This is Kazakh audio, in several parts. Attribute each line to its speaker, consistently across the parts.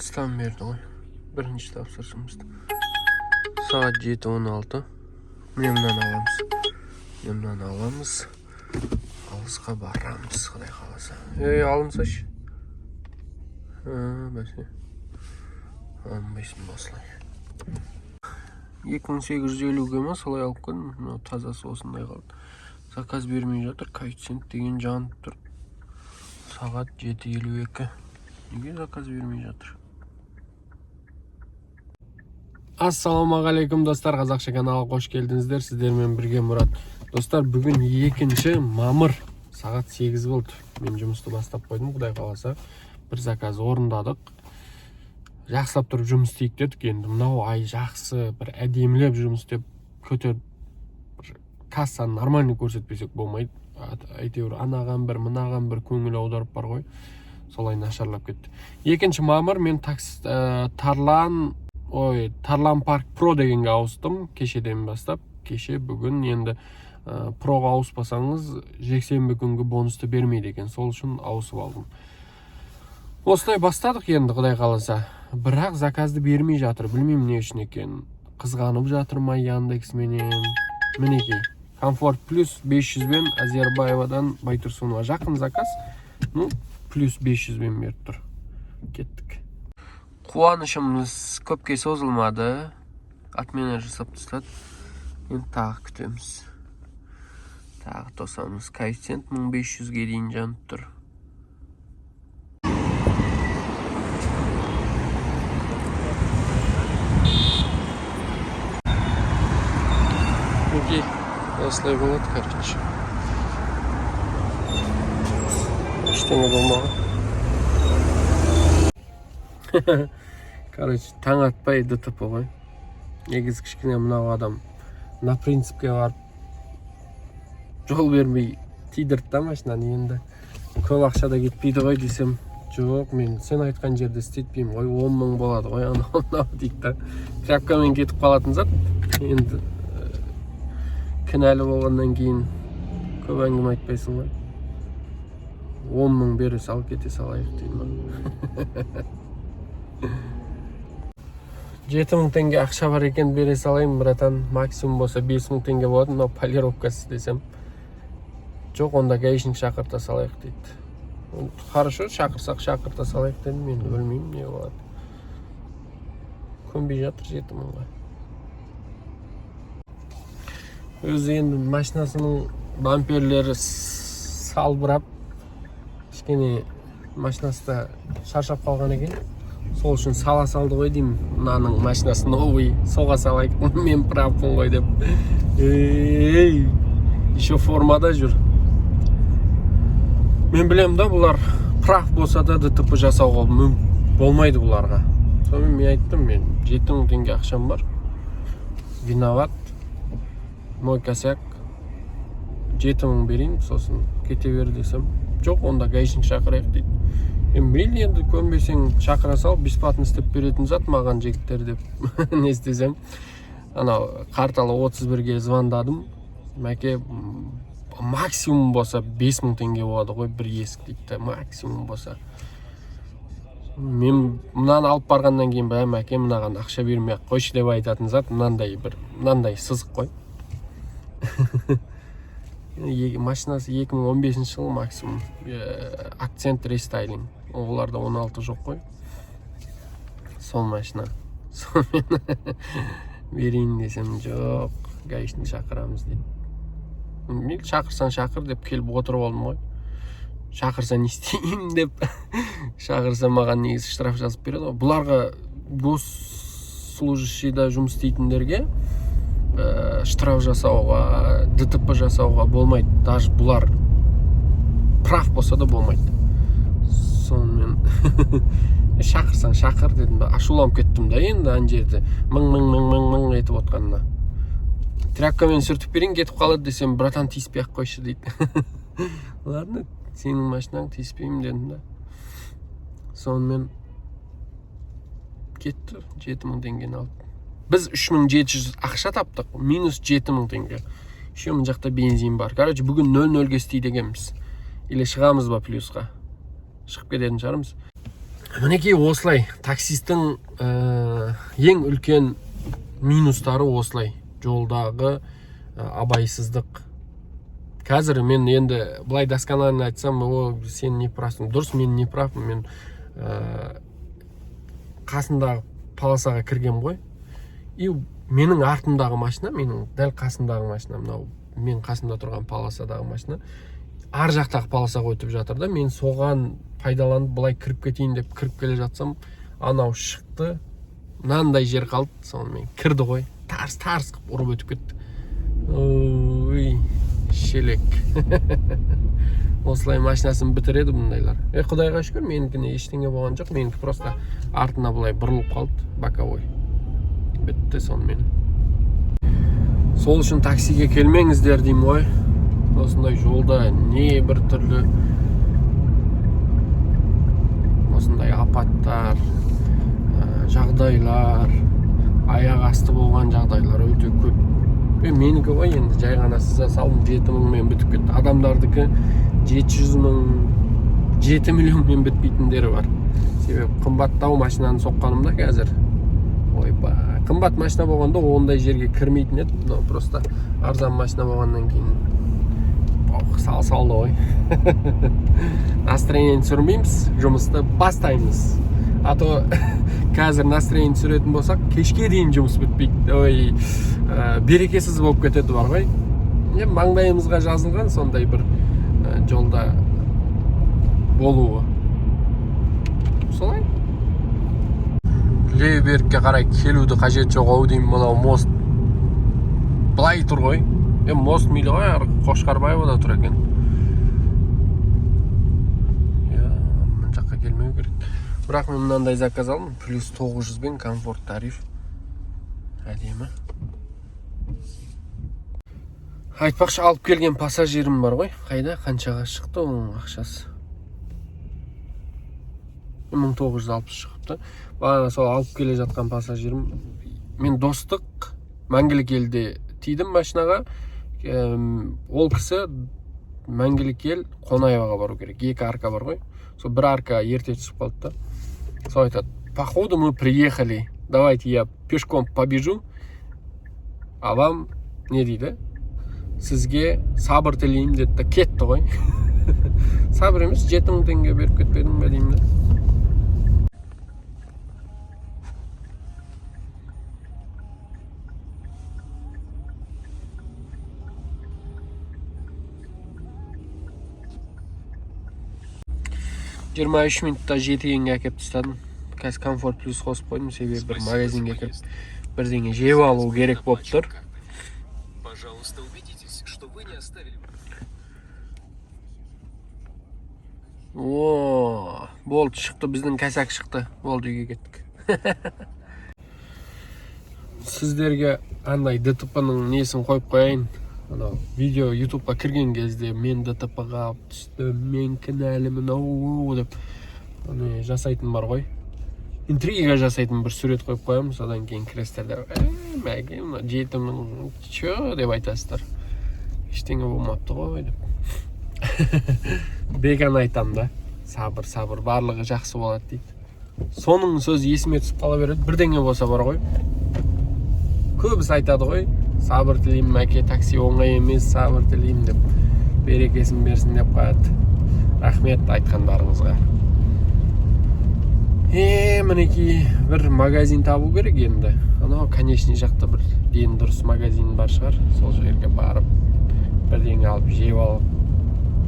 Speaker 1: алыстан берді ғой. Бірінші тапсырышымызды. Сағат 7:16. Міне мынаны аламыз. Алысқа барамыз, Құдай қаласа. Алынсашы. Бәсе. Алынбайсын басылай. 2850-ге ма солай алып қойдым. Тазасы осындай қалды. Заказ бермей жатыр. Коэффициент деген жанып тұр. Сағат 7:52. Неге заказ бермей жатыр? Ассалаумағалейкум достар, қазақша каналға қош келдіңіздер. Сіздермен бірге Мұрат. Достар, бүгін 2 мамыр сағат 8 болды. Мен жұмысты бастап қойдым, Құдай қаласа. Бір заказ орындадық. Жақсылап тұрып жұмыс істейік дедік. Енді мынау ай жақсы, бір әдемілеп жұмыс істеп көтеріп, кассаны нормальный көрсетпесек болмайды. Әйтеуір анаған бір, мынаған бір көңіл аударып бар ғой. Солай нашарлап кетті. 2 мамыр мен Тарлан Парк Про дегенге ауыстым. Кешеден бастап. Кеше бүгін енді Проға ауыспасаңыз жексенбі күнгі бонусты бермейді екен. Сол үшін ауысып алдым. Осылай бастадық енді, Құдай қаласа. Бірақ заказды бермей жатыр. Білмеймін не үшін екен. Қызғанып жатыр ма Яндекс менен. Мінекей. Комфорт плюс 500 бен Азербаевадан Байтұрсынова жақын заказ. Плюс 500 бен беріп тұр. Кеттік. Қуанышымыз көпке созылмады. Отмена жасап тастады. Енді тағы күтеміз. Тағы тосамыз. Коэффициент 1500-ге дейін жанып тұр. Окей, осылай болады, короче. Ештеңе болмаған. Короче, таң атпай ДТП ғой. Негізі кішкене мынау адам на принципке барып жол бермей тидірді машинаны. Енді көп ақшада кетпейді ғой десем, жоқ, мен сен айтқан жерде істетпеймін ғой, 10 мың болады ғой, анау дейді. Тряпкамен кетіп қалатын зат. Енді кінәлі болғаннан кейін көп әңгіме айтпайсың ғой. 10 мың бере сал, кете салайық деймін. 7000 теңге ақша бар екен, бере салайым, братан. Максимум болса 5000 теңге болады, но полировкасы десем. Жоқ, онда гаишник шақырта салайық дейді. Хорошо, шақырта салайық дедім, мен өлмеймін, не болады. Көнбей жатыр 7000-ға. Өзі енді машинасының бамперлері салбырап, кішкене машинасында шаршап қалған екен. Сол үшін сала салды ғой деймін. Мынаның машинасы новый, соға салайық, мен правпын ғой деп. Еще формада жүр. Мен білем да, бұлар прав болса да ДТП жасауға болмайды бұларға. Сонымен мен айттым, мен 7000 теңге ақшам бар. Виноват. Мой косяк. 7000 берейін, сосын кете бер десем. Жоқ, онда гаишник шақырайық дейді. Мейлі енді көнбесең шақыра сал, бесплатно істеп беретін зат маған жігіттер деп не істесем. Анау қарталы 31-ге звондадым. Мәке, максимум болса 5000 теңге болады ғой, бір есік дейді. Максимум болса. Мен мынаны алып барғаннан кейін мәке, мынаған ақша бермей қойшы деп айтатын зат, мынандай сызық қой. Машинасы 2015 жыл максимум. Акцент рестайлинг. Оларда 16 жоқ қой. Сол машина. Сонымен берейін десем, жоқ, гаишник шақырамыз дейді. Мен шақырсаң шақыр деп келіп отырып алдым ғой. Шақырса не істеймін деп. Шақырса маған негізі штраф жазып береді ғой. Бұларға госслужащийда жұмыс істейтіндерге штраф жасауға, ДТП жасауға болмайды. Даже бұлар прав болса да болмайды. Сонымен шақырсаң шақыр дедім да, ашуланып кеттім да енді ан жерде мың етіп отқанына. Тряпкамен сүртіп берейін, кетіп қалады десем, братан тиіспей ақ қойшы дейді. Ладно, сенің машинаң тиіспеймін дедім да. Сонымен кетті, 7000 теңгені алды. Біз 3700 ақша таптық, минус 7000 теңге. Еще мына жақта бензин бар. Короче, бүгін 0-0-ге істейді екенбіз. Или шығамыз ба плюсқа? Шығып кететін шығармыз. Мінекей осылай таксистің ең үлкен минустары осылай жолдағы абайсыздық. Қазір мен енді былай досконально айтсам, сен не правсың. Дұрыс, мен не правмын. Мен қасындағы полосаға кіргем ғой. И менің артымдағы машина, менің дәл қасымдағы машина, мынау мен қасымда тұрған полосадағы машина ар жақтағы полосаға өтіп жатыр да. Мен соған пайдаланып былай кіріп кетейін деп кіріп келе жатсам, анау шықты, мынандай жер қалды, сонымен кірді ғой, тарс қып ұрып өтіп кетті. Ой, шелек. Осылай машинасын бітіреді бұндайлар. Құдайға шүкір, менікіне ештеңе болған жоқ. Менікі просто артына былай бұрылып қалды, боковой. Бітті сонымен. Сол үшін таксиге келмеңіздер деймін ғой. Осындай жолда не бір түрлі осындай апаттар, жағдайлар, аяқ асты болған жағдайлар өте көп. Менікі ғой, енді жай ғана сыза салдым, 7 мыңмен бітіп кетті. Адамдардікі 700 мың, 7 миллионмен бітпейтіндері бар. Себебі қымбаттау машинаны соққанымда қазір. Ойба, қымбат машина болғанда ондай жерге кірмейтін еді. Но просто арзан машина болғаннан кейін салды ғой. Настроение түсірмейміз, жұмысты бастаймыз. А то қазір настроение түсіретін болсақ, кешке дейін жұмыс бітпейді. Ой, берекесіз болып кетеді бар ғой. Маңдайымызға жазылған сондай бір жолда болуы. Солай. Лейбергке қарай келуді қажет жоқ ау деймін, мынау мост былай тұр ғой. Мост мейлі ғой, Қошқарбаевада тұр екен. Мын жаққа келмеу керек. Бірақ мен мынандай заказ алдым, плюс 900 бен комфорт тариф. Әдемі. Айтпақшы, алып келген пассажирім бар ғой. Қайда, қаншаға шықты оның ақшасы? 1960 шығыпты. Бағана сол алып келе жатқан пассажирім. Мен достық Мәңгілік елде тидім машинаға. Ол кісі Мәңгілік ел Қонаеваға бару керек. 2 арка бар ғой. Сол бір арка ерте түсіп қалды да. Сол айтады: походу мы приехали. Давайте я пешком побежу. А вам не дейді? Сізге сабыр тілеймін деді да кетті ғой. Сабыр емес, 7000 теңге беріп кетпедің бе деймін да. Жиырма 3 минутта жетігенге әкеп тастадым. Қазір комфорт плюс қосып қойдым, себебі бір магазинге кіріп бірдеңе жеп алу керек болып тұр.
Speaker 2: Пожалуйста, убедитесь, что вы не оставили.
Speaker 1: О, болды, шықты, біздің кәсәк шықты. Болды, үйге кеттік. Сіздерге андай ДТП-ның несін қойып қояйын. Видео YouTube'ға кірген кезде мен ДТП-ға түстім, мен кінәлімін деп жасайтын бар ғой. Интрига жасайтын бір сурет қойып қоямын, содан кейін кіресіздер. Мәге, 7000 чё деп айтасыздар. Ештеңе болмапты ғой деп. Беган айтам да. Сабыр, барлығы жақсы болады дейді. Соның сөзі есіме түсіп қала береді. Бірдеңе болса бар ғой. Көбісі айтады ғой, сабыр тілеймін мәке, такси оңай емес, сабыр тілеймін деп. Берекесін берсін деп қояды. Рахмет айтқандарыңызға. Мінекей бір магазин табу керек енді. Анау конечный жақта бір дені дұрыс магазин бар шығар. Сол жерге барып, бірдеңе алып, жеп алып,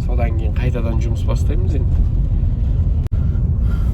Speaker 1: содан кейін қайтадан жұмыс бастаймыз енді.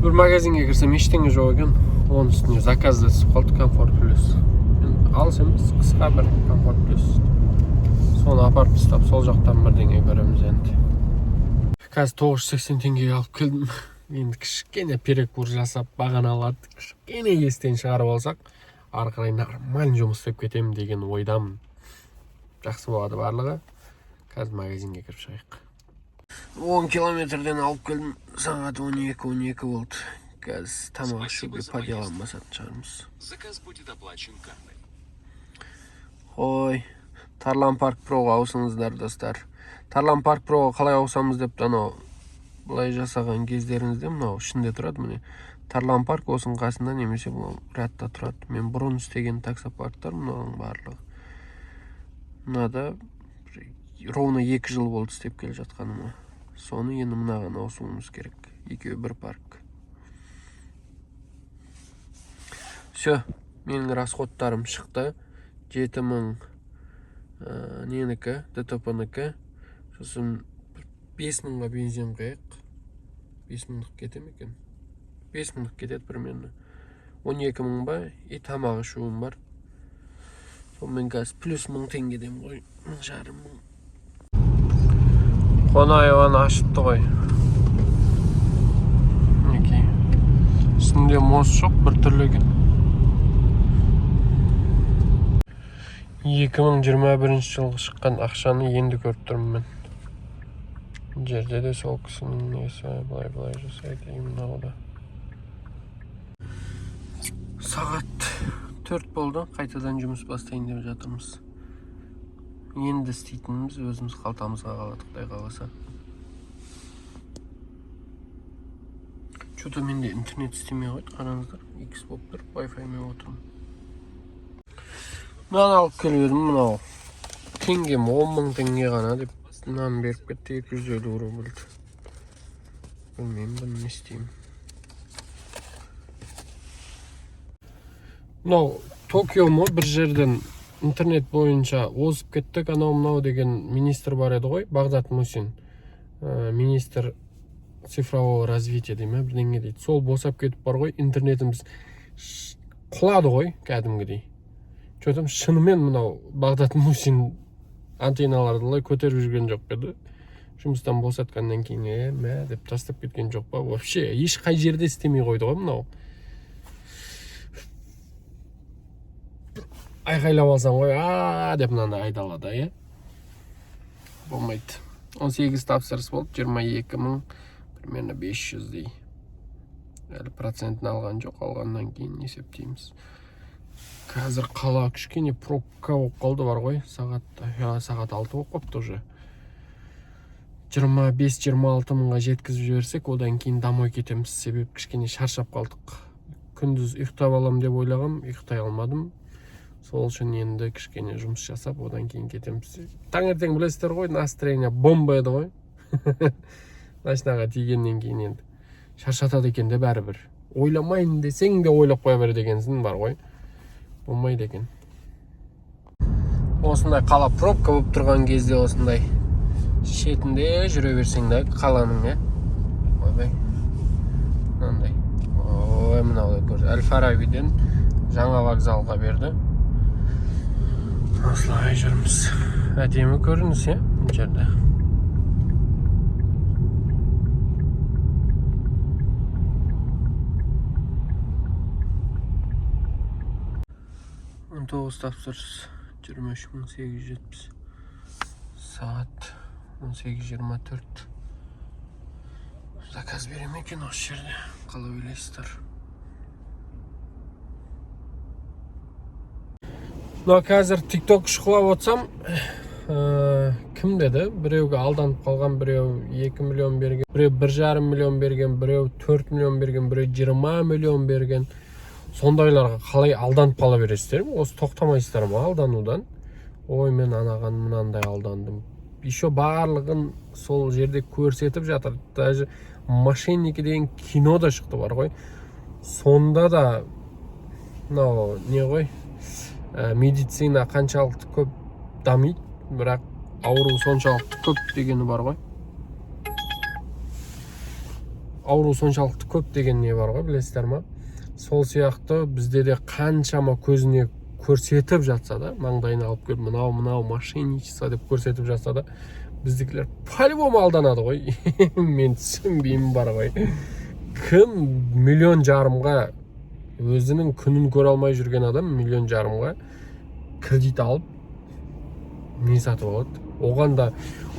Speaker 1: Бір магазинге кірсем ештеңе жоқ екен. Оның үстіне заказда түсіп қалды, комфорт плюс. Алыс емес, қысқа бір комфорт плюс. Соны апарып тастап, сол жақтан бірдеңе көреміз енді. Қазір 980 теңгеге алып келдім. Енді кішкене перекур жасап, бағаналарды кішкене естен шығарып алсақ, ары қарай нормально жұмыс істеп кетемін деген ойдамын. Жақсы болады барлығы. Қазір магазинге кіріп шығайық. 10 километрден алып келдім. Сағат 12 болды. Қазір тамақ ішуге по делам басатын шығармыз.
Speaker 2: Заказ будет оплачен картой.
Speaker 1: Ой, Тарлан Парк Проға ауысыңыздар, достар. Тарлан Парк Проға қалай ауысамыз деп, анау былай жасаған кездеріңізде, мынау ішінде тұрады, міне. Тарлан парк осының қасында немесе бұл ратта тұрады. Мен бұрын істеген таксопарктар мынаның барлығы. Мынада ровно 2 жыл болды істеп келе жатқаныма. Соны енді мынаған ауысуымыз керек. Екеуі бір парк. Все, менің расходтарым шықты. 7000 ненікі, ДТП-нікі. Сосын 5000-ға бензин қайық. 5000-лық кетем екен. 5000-лық кетеді примерно. 12000 ба, и тамағы шуым бар. Сонымен қазір плюс 1000 теңгеден ғой. 1500. Қонаеваны ашыпты ғой. Неке. Үстінде мост жоқ, бір түрлі екен. 2021 жылғы шыққан ақшаны енді көріп тұрмын мен. Жерде де сол кісінің несі былай жасайды именно. Сағат 4 болды, қайтадан жұмыс бастайын деп жатырмыз. Енді істейтініміз өзіміз қалтамызға қалады, Құдай қаласа. Что-то менде интернет істемей қойды, қараңыздар. X болып тұр, Wi-Fi мен отырмын. Мынаны алып келіп едім, мынау. Теңгем 10.000 теңге ғана деп мынаны беріп кетті, 250 рубль. Білмеймін, бұны не істеймін. Мынау Токио мо бір жерден интернет бойынша озып кеттік, анау деген министр бар еді ғой, Бағдат Мусин. Министр цифрового развития дейме, бірдеңе дейді. Сол босап кетіп бар ғой, интернетіміз құлады ғой, кәдімгідей. Чөтім шынымен мынау Бағдат Мусин антенналарды көтеріп жүрген жоқ еді. Жұмыстан босатқаннан кейін деп тастап кеткен жоқ па? Вообще, еш қай жерде істемей қойды ғой мынау. Айқайлап алсам ғой, деп мынаны айдалады, болмайды. 18 тапсырыс болды, 22.000, примерно 500-дей. Әлі процентін алған жоқ, алғаннан кейін есептейміз. Қазір қала кішкене пробка болып қалды бар ғой, сағат 6 болып қопты уже. 25-26 мыңға жеткізіп жіберсек, одан кейін домой кетеміз, себеп кішкене шаршап қалдық. Күндіз ұйықтап алам деп ойлағам, ұйықтай алмадым. Сол үшін енді кішкене жұмыс жасап, одан кейін кетеміз. Таңертең білесіздер ғой, настроение бомба еді ғой. Машинаға тигеннен кейін енді шаршатады екен де бәрібір. Ойламайын десең де ойлап қоя бер дегенсің бар ғой. Болмайды екен. Осындай қала пробка болып тұрған кезде осындай шетінде жүре берсең де қаланың, ойбай. Мынандай. Ой, мынау көрді. Әл-Фарабиден жаңа вокзалға берді. Осылай жүрміз. Әдемі көрініс, бұл жерде. Тапсырыс 23.870. Сағат 18.24. Заказ берем екен осы жерде. Қалай ойлайсыздар? Қазір TikTok шықылап отсам, кім деді? Біреуге алданып қалған, біреу 2 миллион берген, біреу 1,5 миллион берген, біреу 4 миллион берген, біреу 20 миллион берген. Сондайларға қалай алданып қала бересіздер ме? Осы тоқтамайсыздар ма алданудан? Ой, мен анаған мынандай алдандым. Еще барлығын сол жерде көрсетіп жатыр. Даже мошенники деген кино да шықты бар ғой. Сонда да не ғой? Медицина қаншалықты көп дамиды, бірақ ауру соншалықты көп дегені бар ғой. Ауру соншалықты көп деген не бар ғой, білесіздер ма? Сол сияқты бізде де қаншама көзіне көрсетіп жатса да, маңдайына алып көріп, мынау мошенничество деп көрсетіп жатса да, біздікілер по-любому алданады ғой. Мен түсінбеймін бар ғой. Кім 1,5 миллионға өзінің күнін көре алмай жүрген адам 1,5 миллионға кредит алып не сатып алады? Оған да,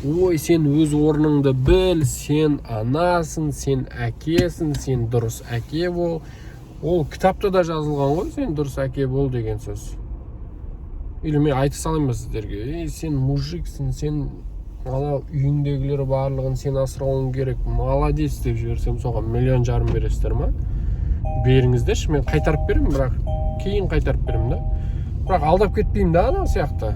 Speaker 1: ой, сен өз орныңды біл, сен анасың, сен әкесің, сен дұрыс әке бол. Ол кітапта да жазылған ғой, сен дұрыс әке бол деген сөз. Или мен айта салайын ба сіздерге? Сен мужиксің, сен үйіндегілері барлығын сен асырауың керек, молодец деп жіберсем, соған 1,5 миллион бересіздер ма? беріңіздерші, мен қайтарып беремін, бірақ кейін қайтарып беремін да. Бірақ алдап кетпеймін да ана сияқты.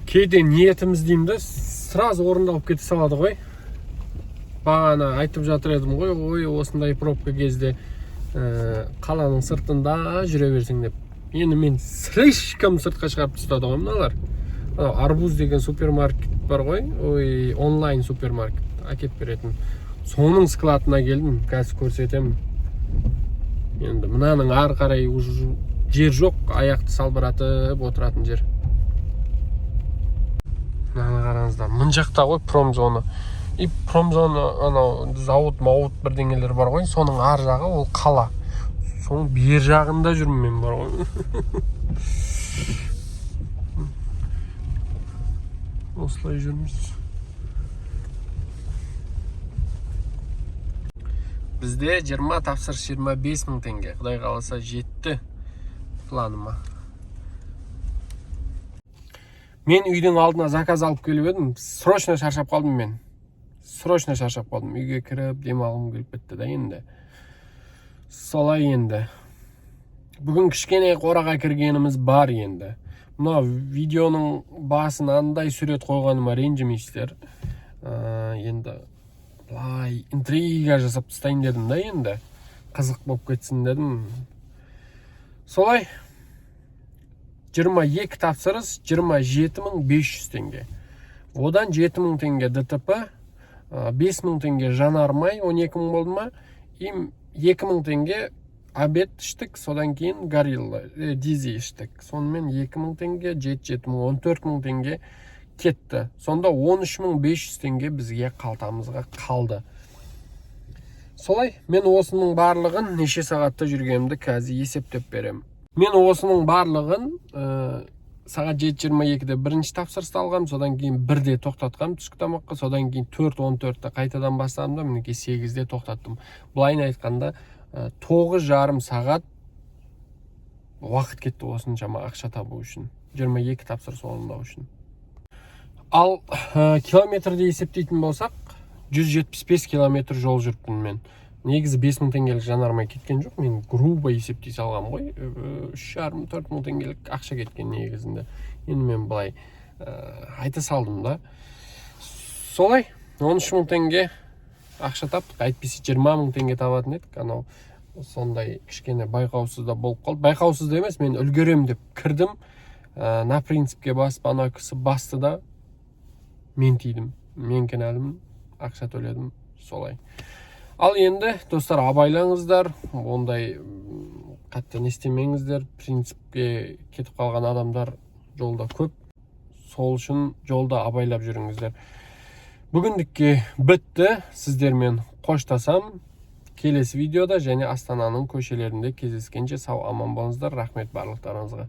Speaker 1: Кейде ниетіміз деймін да, сразу орындалып кете салады ғой. Бағана айтып жатыр едім ғой, ой, осындай пробка кезде қаланың сыртында жүре берсең деп. Енді мен слишком сыртқа шығарып тастады ғой мыналар. Арбуз деген супермаркет бар ғой, ой, онлайн супермаркет әкеп беретін. Соның складына келдім, қазір көрсетемін. Енді мынаның ары қарай жер жоқ, аяқты салбыратып отыратын жер. Мынаны қараңыздар, мын жақта ғой промзона. И промзона, анау зауыт бірдеңелер бар ғой, соның ар жағы ол қала. Соның бер жағында жүрмін мен бар ғой. Осылай жүрміз. Бізде 20 тапсырыс 25 мың теңге. Құдай қаласа жетті планыма. Мен үйдің алдына заказ алып келіп едім. Срочно шаршап қалдым мен. Үйге кіріп, демалғым келіп кетті да енді. Солай енді. Бүгін кішкене қораға кіргеніміз бар енді. Мына видеоның басын андай сурет қойғаныма ренжімейсіздер. Енді былай интрига жасап тастайын дедім да енді. Қызық болып кетсін дедім. Солай 22 тапсырыс 27.500 теңге. Одан 7.000 теңге ДТП, 5.000 теңге жанармай, 12.000 болды ма? 2.000 теңге обед іштік, содан кейін горилла, дизи іштік. Сонымен 2.000 теңге, 7.000, 14.000 теңге кетті. Сонда 13.500 теңге бізге қалтамызға қалды. Солай, мен осының барлығын неше сағатта жүргенімді қазір есептеп берем. Мен осының барлығын сағат 7.22-де бірінші тапсырысты алғам, содан кейін 1-де тоқтатқам түскі тамаққа, содан кейін 4.14-те қайтадан бастадым да, мінекей 8-де тоқтаттым. Былайын айтқанда 9,5 сағат уақыт кетті осыншама ақша табу үшін, 22 тапсырыс орындау үшін. Ал километрде есептейтін болсақ, 175 километр жол жүріппін мен. Негізі 5.000 теңгелік жанармай кеткен жоқ, мен грубо есептей салғам ғой, 3,5-4.000 теңгелік ақша кеткен негізінде. Енді мен былай айта салдым да. Солай 13.000 теңге ақша таптық, әйтпесе 20.000 теңге табатын едік. Анау сондай кішкене байқаусызда болып қалды. Байқаусызда емес, мен үлгерем деп кірдім, на принципке басып, ана кісі басты да мен тидім. Мен кінәлімін, ақша төледім, солай. Ал енді, достар, абайлаңыздар, ондай қатты не істемеңіздер, принципке кетіп қалған адамдар жолда көп, сол үшін жолда абайлап жүріңіздер. Бүгіндікке бітті, сіздермен қоштасам, келесі видеода және Астананың көшелерінде кездескенше сау аман болыңыздар, рахмет барлықтарыңызға.